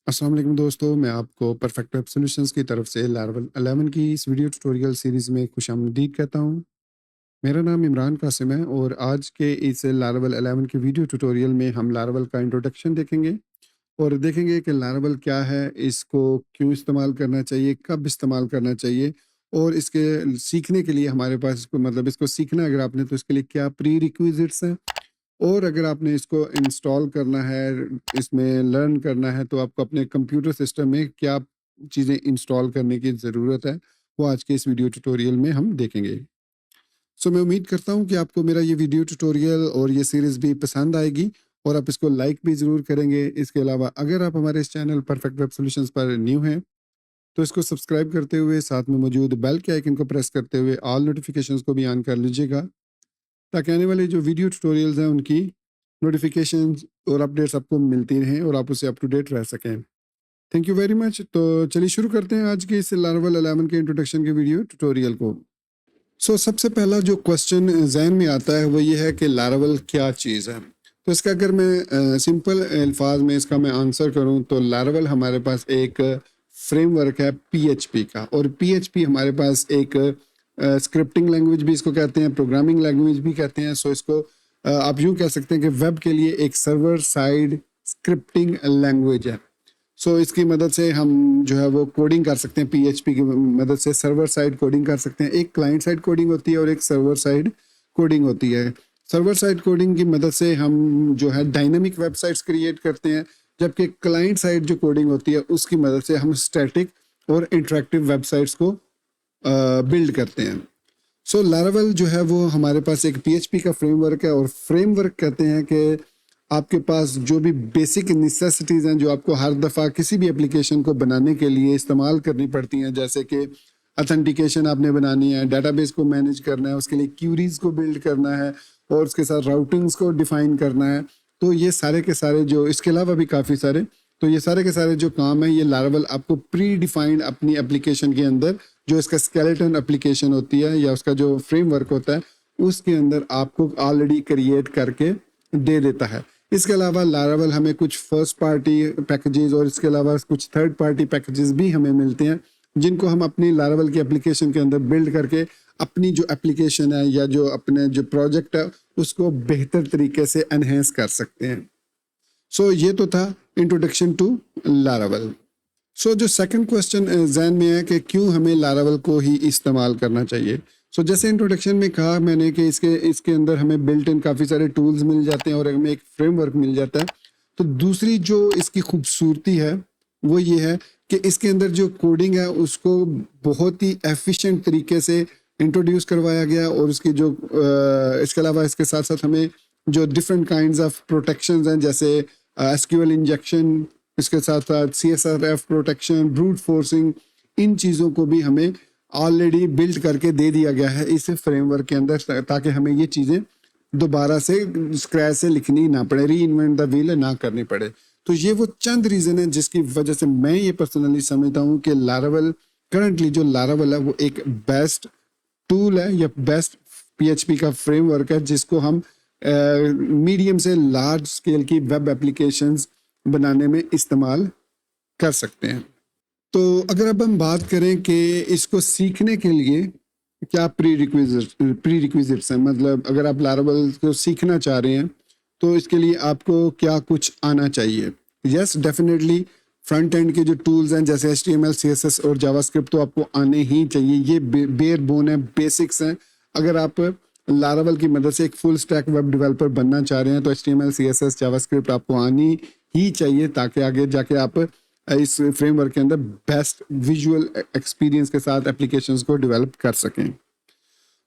अस्सलाम वालेकुम दोस्तों, मैं आपको परफेक्ट वेब सॉल्यूशंस की तरफ से लारावल 11 की इस वीडियो ट्यूटोरियल सीरीज़ में खुशामदीद कहता हूँ। मेरा नाम इमरान कासिम है और आज के इस लारावल 11 की वीडियो ट्यूटोरियल में हम लारावल का इंट्रोडक्शन देखेंगे और देखेंगे कि लारावल क्या है, इसको क्यों इस्तेमाल करना चाहिए, कब इस्तेमाल करना चाहिए और इसके सीखने के लिए हमारे पास इसको मतलब इसको सीखना अगर आपने तो इसके लिए क्या प्री रिक्विजिट्स हैं और अगर आपने इसको इंस्टॉल करना है, इसमें लर्न करना है, तो आपको अपने कंप्यूटर सिस्टम में क्या चीज़ें इंस्टॉल करने की ज़रूरत है, वो आज के इस वीडियो ट्यूटोरियल में हम देखेंगे। सो मैं उम्मीद करता हूँ कि आपको मेरा ये वीडियो ट्यूटोरियल और ये सीरीज़ भी पसंद आएगी और आप इसको लाइक भी ज़रूर करेंगे। इसके अलावा अगर आप हमारे इस चैनल परफेक्ट वेब सॉल्यूशंस पर न्यू हैं, तो इसको सब्सक्राइब करते हुए साथ में मौजूद बेल के आइकन को प्रेस करते हुए ऑल नोटिफिकेशंस को भी ऑन कर लीजिएगा, ताकि आने वाले जो वीडियो ट्यूटोरियल्स हैं उनकी नोटिफिकेशंस और अपडेट्स आपको मिलती रहें और आप उससे अप टू डेट रह सकें। Thank you very much. तो चलिए शुरू करते हैं आज के इस लारावल 11 के इंट्रोडक्शन के वीडियो ट्यूटोरियल को। सबसे पहला जो क्वेश्चन जहन में आता है वो ये है कि लारावल क्या चीज़ है। तो इसका अगर मैं सिंपल अल्फाज में इसका मैं आंसर करूं तो लारावल हमारे पास एक फ्रेमवर्क है पीएचपी का, और पीएचपी हमारे पास एक स्क्रिप्टिंग लैंग्वेज भी इसको कहते हैं, प्रोग्रामिंग लैंग्वेज भी कहते हैं। सो इसको आप यूँ कह सकते हैं कि वेब के लिए एक सर्वर साइड स्क्रिप्टिंग लैंग्वेज है। इसकी मदद से हम जो है वो कोडिंग कर सकते हैं, पीएचपी की मदद से सर्वर साइड कोडिंग कर सकते हैं। एक क्लाइंट साइड कोडिंग होती है और एक सर्वर साइड कोडिंग होती है। सर्वर साइड कोडिंग की मदद से हम जो है डायनामिक वेबसाइट्स क्रिएट करते हैं, जबकि क्लाइंट साइड जो कोडिंग होती है उसकी मदद से हम स्टैटिक और इंटरेक्टिव वेबसाइट्स को बिल्ड करते हैं। लारावल जो है वो हमारे पास एक पीएचपी का फ्रेमवर्क है, और फ्रेमवर्क कहते हैं कि आपके पास जो भी बेसिक नेसेसिटीज़ हैं जो आपको हर दफ़ा किसी भी एप्लीकेशन को बनाने के लिए इस्तेमाल करनी पड़ती हैं, जैसे कि अथेंटिकेशन आपने बनानी है, डाटाबेस को मैनेज करना है, उसके लिए क्यूरीज को बिल्ड करना है और उसके साथ राउटिंग्स को डिफाइन करना है। तो ये सारे के सारे जो इसके अलावा भी काफ़ी सारे, तो ये सारे के सारे जो काम है ये लारावल आपको प्री डिफाइंड अपनी एप्लीकेशन के अंदर, जो इसका स्केलेटन एप्लीकेशन होती है या उसका जो फ्रेमवर्क होता है उसके अंदर आपको ऑलरेडी क्रिएट करके दे देता है। इसके अलावा लारावल हमें कुछ फर्स्ट पार्टी पैकेजेस और इसके अलावा कुछ थर्ड पार्टी पैकेजेस भी हमें मिलते हैं, जिनको हम अपनी लारावल की एप्लीकेशन के अंदर बिल्ड करके अपनी जो एप्लीकेशन है या जो अपने जो प्रोजेक्ट है उसको बेहतर तरीके से एनहेंस कर सकते हैं। ये तो था इंट्रोडक्शन टू लारावल। जो सेकंड क्वेश्चन जहन में है कि क्यों हमें लारावल को ही इस्तेमाल करना चाहिए। जैसे इंट्रोडक्शन में कहा मैंने कि इसके अंदर हमें बिल्ट इन काफ़ी सारे टूल्स मिल जाते हैं और हमें एक फ्रेमवर्क मिल जाता है। तो दूसरी जो इसकी खूबसूरती है वो ये है कि इसके अंदर जो कोडिंग है उसको बहुत ही एफिशिएंट तरीके से इंट्रोड्यूस करवाया गया, और उसकी जो इसके अलावा इसके साथ साथ हमें जो डिफरेंट काइंड्स ऑफ प्रोटेक्शंस हैं, जैसे एसक्यूएल इंजेक्शन, इसके साथ साथ CSRF प्रोटेक्शन, ब्रूट फोर्सिंग, इन चीज़ों को भी हमें ऑलरेडी बिल्ड करके दे दिया गया है इस फ्रेमवर्क के अंदर, ताकि हमें ये चीज़ें दोबारा से स्क्रैच से लिखनी ना पड़े, री इन्वेंट द व्हील ना करनी पड़े। तो ये वो चंद रीज़न है जिसकी वजह से मैं ये पर्सनली समझता हूँ कि लारावल करंटली जो लारावल है वो एक बेस्ट टूल है या बेस्ट पीएचपी का फ्रेमवर्क है, जिसको हम मीडियम से लार्ज स्केल की वेब एप्लीकेशंस बनाने में इस्तेमाल कर सकते हैं। तो अगर अब हम बात करें कि इसको सीखने के लिए क्या प्री रिक्विजिट्स हैं, मतलब अगर आप लारावल को सीखना चाह रहे हैं तो इसके लिए आपको क्या कुछ आना चाहिए। यस, डेफिनेटली फ्रंट एंड के जो टूल्स हैं जैसे HTML, CSS और जावास्क्रिप्ट तो आपको आने ही चाहिए। ये बेयर बोन है, बेसिक्स हैं। अगर आप लारावल की मदद से एक फुल स्टैक वेब डेवलपर बनना चाह रहे हैं तो HTML, CSS, जावास्क्रिप्ट आपको आनी ही चाहिए, ताकि आगे जाके आप इस फ्रेमवर्क के अंदर बेस्ट विजुअल एक्सपीरियंस के साथ एप्लीकेशंस को डेवलप कर सकें।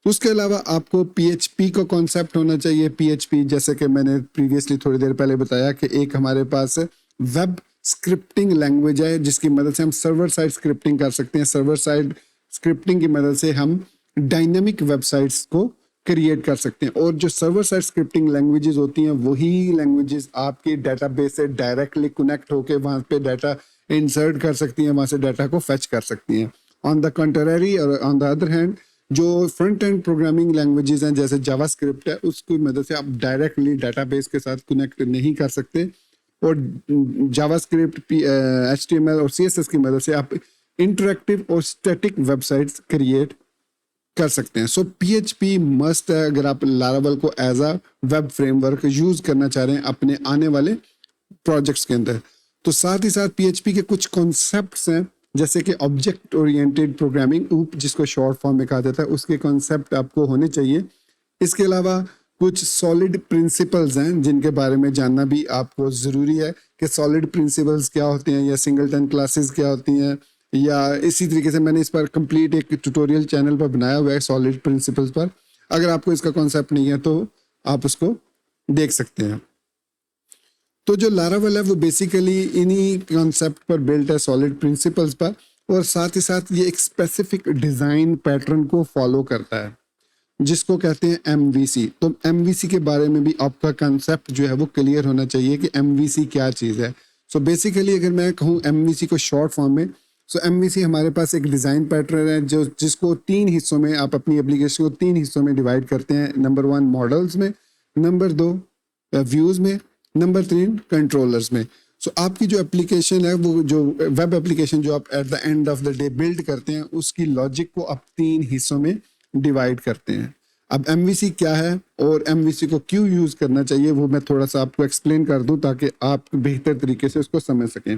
उसके अलावा आपको PHP का कॉन्सेप्ट होना चाहिए। PHP जैसे कि मैंने प्रीवियसली थोड़ी देर पहले बताया कि एक हमारे पास वेब स्क्रिप्टिंग लैंग्वेज है जिसकी मदद से हम सर्वर साइड स्क्रिप्टिंग कर सकते हैं। सर्वर साइड स्क्रिप्टिंग की मदद से हम डायनेमिक वेबसाइट्स को क्रिएट कर सकते हैं, और जो सर्वर साइड स्क्रिप्टिंग लैंग्वेजेस होती हैं वही लैंग्वेजेस आपके डेटाबेस से डायरेक्टली कनेक्ट होकर वहाँ पे डाटा इंसर्ट कर सकती हैं, वहाँ से डाटा को फेच कर सकती हैं। ऑन द कंट्रारी और ऑन द अदर हैंड जो फ्रंट एंड प्रोग्रामिंग लैंग्वेजेस हैं जैसे जावास्क्रिप्ट है, उसकी मदद से आप डायरेक्टली डाटाबेस के साथ कनेक्ट नहीं कर सकते, और जावास्क्रिप्ट, HTML और CSS की मदद से आप इंटरेक्टिव और स्टैटिक वेबसाइट्स क्रिएट कर सकते हैं। सो PHP मस्ट है अगर आप लारावल को as a web framework use करना चाह रहे हैं अपने आने वाले प्रोजेक्ट्स के अंदर। तो साथ ही साथ PHP के कुछ कॉन्सेप्ट्स हैं जैसे कि ऑब्जेक्ट ओरिएंटेड प्रोग्रामिंग, OOP जिसको शॉर्ट फॉर्म में कहा जाता है, उसके कॉन्सेप्ट आपको होने चाहिए। इसके अलावा कुछ सॉलिड प्रिंसिपल्स हैं जिनके बारे में जानना भी आपको ज़रूरी है कि सॉलिड प्रिंसिपल्स क्या होते हैं या सिंगलटन क्लासेस क्या होती हैं, या इसी तरीके से मैंने इस पर कंप्लीट एक ट्यूटोरियल चैनल पर बनाया हुआ है सॉलिड प्रिंसिपल्स पर। अगर आपको इसका कॉन्सेप्ट नहीं है तो आप उसको देख सकते हैं। तो जो लारावल है वो बेसिकली इन्हीं कॉन्सेप्ट पर बिल्ट है, सॉलिड प्रिंसिपल्स पर, और साथ ही साथ ये एक स्पेसिफिक डिज़ाइन पैटर्न को फॉलो करता है जिसको कहते हैं MVC। तो MVC के बारे में भी आपका कंसेप्ट जो है वो क्लियर होना चाहिए कि MVC क्या चीज़ है। सो बेसिकली अगर मैं कहूँ MVC को शॉर्ट फॉर्म में, सो MVC हमारे पास एक डिज़ाइन पैटर्न है जो जिसको 3 हिस्सों में, आप अपनी एप्लीकेशन को 3 हिस्सों में डिवाइड करते हैं। नंबर 1 मॉडल्स में, नंबर 2 व्यूज़ में, नंबर 3 कंट्रोलर्स में। सो आपकी जो एप्लीकेशन है वो जो वेब एप्लीकेशन जो आप at the end of the day build करते हैं उसकी लॉजिक को आप 3 हिस्सों में डिवाइड करते हैं। अब MVC क्या है और MVC को क्यों यूज़ करना चाहिए वो मैं थोड़ा सा आपको एक्सप्लेन कर दूं ताकि आप बेहतर तरीके से उसको समझ सकें।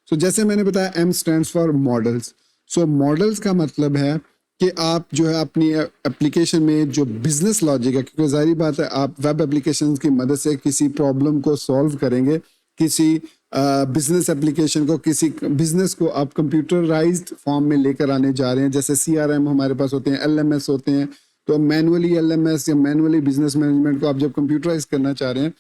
सो जैसे मैंने बताया M stands for models. So models का मतलब है कि आप जो है अपनी एप्लीकेशन में जो बिजनेस लॉजिक है, क्योंकि जाहिर बात है आप वेब एप्लीकेशन की मदद से किसी प्रॉब्लम को सॉल्व करेंगे, किसी बिजनेस एप्लीकेशन को, किसी बिजनेस को आप कंप्यूटराइज्ड फॉर्म में लेकर आने जा रहे हैं। जैसे CRM हमारे पास होते हैं, LMS होते हैं, तो मैनुअली LMS या मैनुअली बिजनेस मैनेजमेंट को आप जब कंप्यूटराइज करना चाह रहे हैं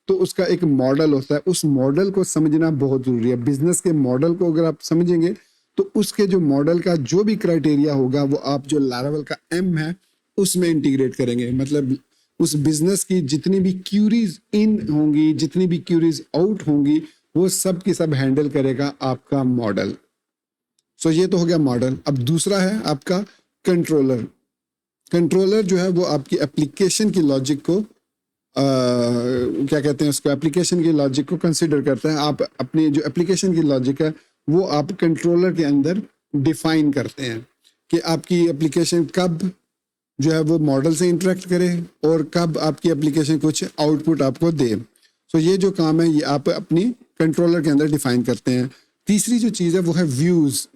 तो उसका एक मॉडल होता है। उस मॉडल को समझना बहुत ज़रूरी है। बिजनेस के मॉडल को अगर आप समझेंगे तो उसके जो मॉडल का जो भी क्राइटेरिया होगा वो आप जो लारावल का M है उसमें इंटीग्रेट करेंगे। मतलब उस बिजनेस की जितनी भी क्यूरीज इन होंगी, जितनी भी क्यूरीज आउट होंगी, वो सब की सब हैंडल करेगा आपका मॉडल। सो ये तो हो गया मॉडल। अब दूसरा है आपका कंट्रोलर। कंट्रोलर जो है वो आपकी एप्लीकेशन की लॉजिक को क्या कहते हैं उसको, एप्लीकेशन की लॉजिक को कंसिडर करता है। आप अपनी जो एप्लीकेशन की लॉजिक है वो आप कंट्रोलर के अंदर डिफाइन करते हैं कि आपकी एप्लीकेशन कब जो है वो मॉडल से इंटरेक्ट करे और कब आपकी एप्लीकेशन कुछ आउटपुट आपको दे। सो ये जो काम है ये आप अपनी कंट्रोलर के अंदर डिफाइन करते हैं। तीसरी जो चीज़ है वो है व्यूज़।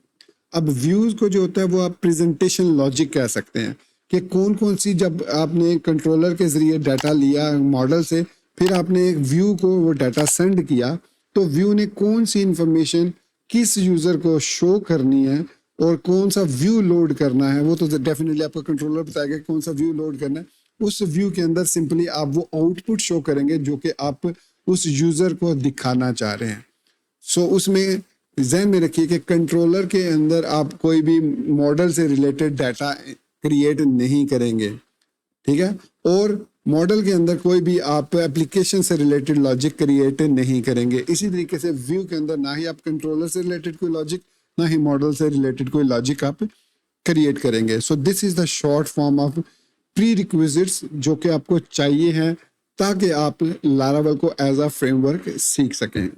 अब व्यूज़ को जो होता है वो आप प्रेजेंटेशन लॉजिक कह सकते हैं कि कौन कौन सी, जब आपने कंट्रोलर के ज़रिए डाटा लिया मॉडल से, फिर आपने एक व्यू को वो डाटा सेंड किया, तो व्यू ने कौन सी इंफॉर्मेशन किस यूज़र को शो करनी है और कौन सा व्यू लोड करना है वो तो डेफिनेटली आपका कंट्रोलर बताएगा कौन सा व्यू लोड करना है। उस व्यू के अंदर सिंपली आप वो आउटपुट शो करेंगे जो कि आप उस यूज़र को दिखाना चाह रहे हैं। सो उसमें ध्यान में रखिए कि कंट्रोलर के अंदर आप कोई भी मॉडल से रिलेटेड डाटा क्रिएट नहीं करेंगे, ठीक है, और मॉडल के अंदर कोई भी आप एप्लीकेशन से रिलेटेड लॉजिक क्रिएट नहीं करेंगे। इसी तरीके से व्यू के अंदर ना ही आप कंट्रोलर से रिलेटेड कोई लॉजिक, ना ही मॉडल से रिलेटेड कोई लॉजिक आप क्रिएट करेंगे। So this is the short form of pre requisites जो कि आपको चाहिए हैं ताकि आप लारावल को एज अ फ्रेमवर्क सीख सकें।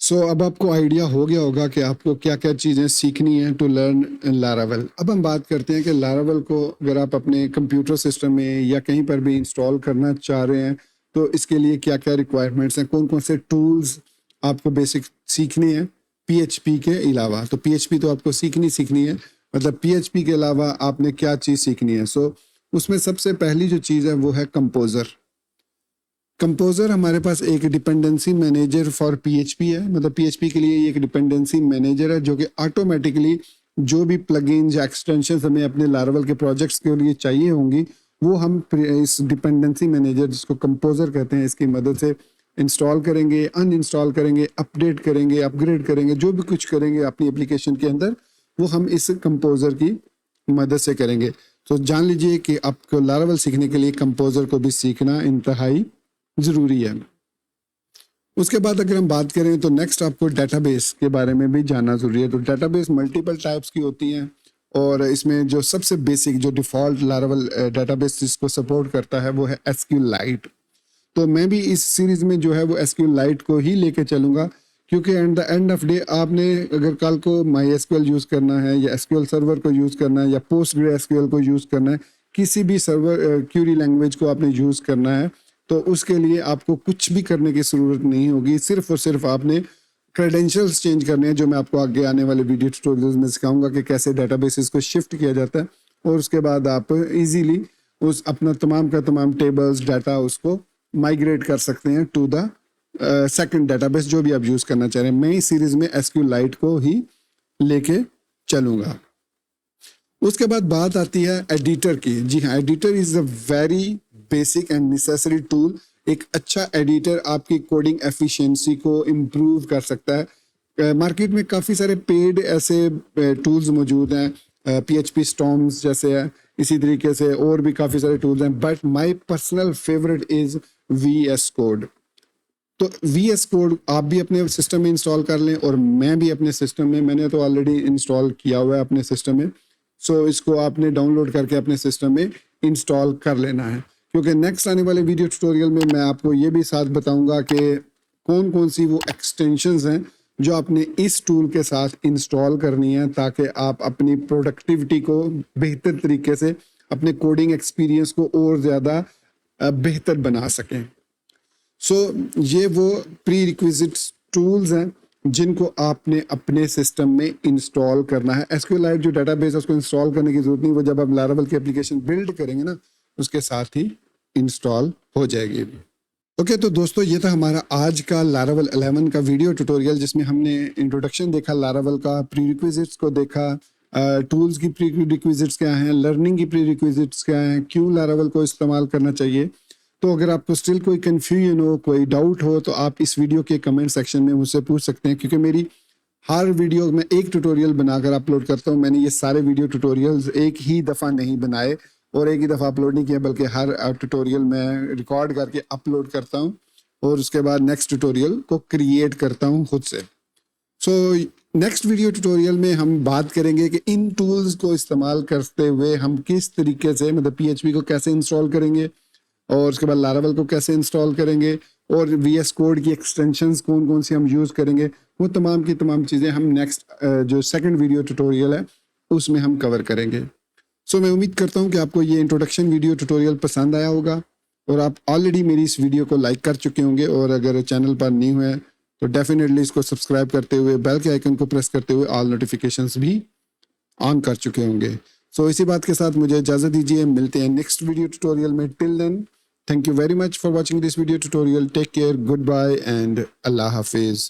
सो अब आपको आइडिया हो गया होगा कि आपको क्या क्या चीज़ें सीखनी है टू लर्न लारावल। अब हम बात करते हैं कि लारावल को अगर आप अपने कंप्यूटर सिस्टम में या कहीं पर भी इंस्टॉल करना चाह रहे हैं तो इसके लिए क्या क्या रिक्वायरमेंट्स हैं, कौन कौन से टूल्स आपको बेसिक सीखने हैं PHP के अलावा। तो PHP तो आपको सीखनी है, मतलब PHP के अलावा आपने क्या चीज़ सीखनी है। सो उसमें सबसे पहली जो चीज़ है वो है कंपोज़र। कंपोज़र हमारे पास एक डिपेंडेंसी मैनेजर फॉर PHP है, मतलब PHP के लिए एक डिपेंडेंसी मैनेजर है जो कि ऑटोमेटिकली जो भी प्लगइन्स या एक्सटेंशंस हमें अपने लारावल के प्रोजेक्ट्स के लिए चाहिए होंगी वो हम इस डिपेंडेंसी मैनेजर जिसको कंपोज़र कहते हैं इसकी मदद से इंस्टॉल करेंगे, अनइंस्टॉल करेंगे, अपडेट करेंगे, अपग्रेड करेंगे, जो भी कुछ करेंगे अपनी एप्लीकेशन के अंदर वो हम इस कंपोज़र की मदद से करेंगे। तो जान लीजिए कि आपको लारावल सीखने के लिए कंपोज़र को भी सीखना इंतहाई ज़रूरी है। उसके बाद अगर हम बात करें तो नेक्स्ट आपको डेटाबेस के बारे में भी जानना ज़रूरी है। तो डेटाबेस मल्टीपल टाइप्स की होती हैं और इसमें जो सबसे बेसिक जो डिफ़ॉल्ट लारावल डेटाबेस जिसको सपोर्ट करता है वो है SQLite। तो मैं भी इस सीरीज़ में जो है वो एसक्यूएल लाइट को ही लेके चलूँगा, क्योंकि at the end of day आपने अगर कल को माई एसक्यूएल यूज़ करना है या एसक्यूएल सर्वर को यूज़ करना है या पोस्ट ग्रे एसक्यूएल को यूज़ करना है, किसी भी सर्वर क्यूरी लैंग्वेज को आपने यूज़ करना है, तो उसके लिए आपको कुछ भी करने की ज़रूरत नहीं होगी। सिर्फ और सिर्फ आपने क्रेडेंशियल्स चेंज करने हैं, जो मैं आपको आगे आने वाले वीडियो ट्यूटोरियल्स में सिखाऊंगा कि कैसे डेटाबेसेस को शिफ्ट किया जाता है, और उसके बाद आप इजीली उस अपना तमाम का तमाम टेबल्स डाटा उसको माइग्रेट कर सकते हैं टू द सेकंड डेटाबेस जो भी आप यूज़ करना चाह रहे हैं। मैं इस सीरीज़ में एसक्यू लाइट को ही लेके चलूँगा। उसके बाद बात आती है एडिटर की। जी हाँ, editor is a very basic and necessary tool. एक अच्छा एडिटर आपकी कोडिंग एफिशिएंसी को इम्प्रूव कर सकता है। मार्केट में काफ़ी सारे पेड ऐसे टूल्स मौजूद हैं, PHP स्टॉर्म्स जैसे है, इसी तरीके से और भी काफ़ी सारे टूल्स हैं, but my personal favourite is VS code. तो VS कोड आप भी अपने सिस्टम में इंस्टॉल कर लें, और मैं भी अपने सिस्टम में, मैंने तो ऑलरेडी इंस्टॉल किया हुआ है अपने सिस्टम में, सो इसको आपने डाउनलोड करके अपने सिस्टम में इंस्टॉल कर लेना है, क्योंकि नेक्स्ट आने वाले वीडियो ट्यूटोरियल में मैं आपको ये भी साथ बताऊंगा कि कौन कौन सी वो एक्सटेंशंस हैं जो आपने इस टूल के साथ इंस्टॉल करनी है, ताकि आप अपनी प्रोडक्टिविटी को बेहतर तरीके से, अपने कोडिंग एक्सपीरियंस को और ज़्यादा बेहतर बना सकें। सो ये वो प्री रिक्विजिट्स टूल्स हैं जिनको आपने अपने सिस्टम में इंस्टॉल करना है। एसक्यूएलाइट जो डेटाबेस है उसको इंस्टॉल करने की जरूरत नहीं, वो जब आप लारावेल की एप्लीकेशन बिल्ड करेंगे ना, उसके साथ ही इंस्टॉल हो जाएगी। ओके, तो दोस्तों ये था हमारा आज का लारावेल 11 का वीडियो ट्यूटोरियल, जिसमें हमने इंट्रोडक्शन देखा लारावेल का, प्री रिक्विजिट्स को देखा, टूल्स की प्री रिक्विजिट्स क्या हैं, लर्निंग की प्री रिक्विजिट्स क्या हैं, क्यों लारावेल को इस्तेमाल करना चाहिए। तो अगर आपको स्टिल कोई कन्फ्यूजन हो, कोई डाउट हो, तो आप इस वीडियो के कमेंट सेक्शन में मुझसे पूछ सकते हैं, क्योंकि मेरी हर वीडियो में एक ट्यूटोरियल बनाकर अपलोड करता हूँ। मैंने ये सारे वीडियो ट्यूटोरियल्स एक ही दफ़ा नहीं बनाए और एक ही दफ़ा अपलोड नहीं किया, बल्कि हर ट्यूटोरियल मैं रिकॉर्ड करके अपलोड करता हूँ और उसके बाद नेक्स्ट ट्यूटोरियल को क्रिएट करता हूँ खुद से। सो नेक्स्ट वीडियो ट्यूटोरियल में हम बात करेंगे कि इन टूल्स को इस्तेमाल करते हुए हम किस तरीके से, मतलब PHP को कैसे इंस्टॉल करेंगे, और उसके बाद लारावेल को कैसे इंस्टॉल करेंगे, और VS कोड की एक्सटेंशंस कौन कौन सी हम यूज़ करेंगे। वो तमाम की तमाम चीज़ें हम नेक्स्ट जो सेकंड वीडियो ट्यूटोरियल है उसमें हम कवर करेंगे। सो मैं उम्मीद करता हूँ कि आपको ये इंट्रोडक्शन वीडियो ट्यूटोरियल पसंद आया होगा, और आप ऑलरेडी मेरी इस वीडियो को लाइक कर चुके होंगे, और अगर चैनल पर नहीं हुए तो डेफिनेटली इसको सब्सक्राइब करते हुए बेल के आइकन को प्रेस करते हुए ऑल नोटिफिकेशंस भी ऑन कर चुके होंगे। सो इसी बात के साथ मुझे इजाज़त दीजिए, मिलते हैं नेक्स्ट वीडियो ट्यूटोरियल में। Till then, thank you very much for watching this video tutorial. Take care, goodbye, and Allah Hafiz.